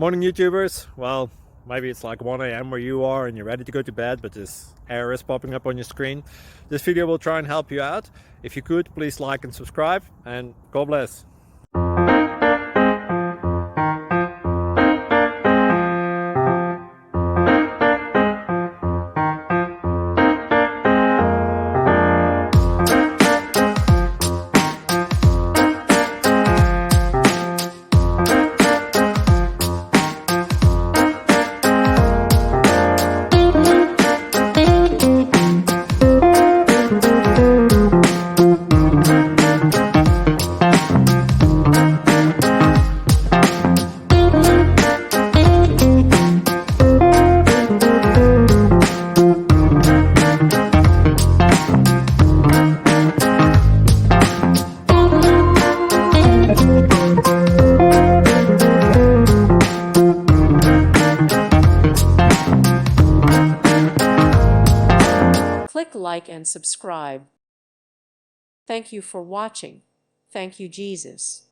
Morning YouTubers. Well, maybe it's like 1 a.m. where you are and you're ready to go to bed, but this error is popping up on your screen. This video will try and help you out. If you could, please like and subscribe, and God bless. Click like and subscribe. Thank you for watching. Thank you, Jesus.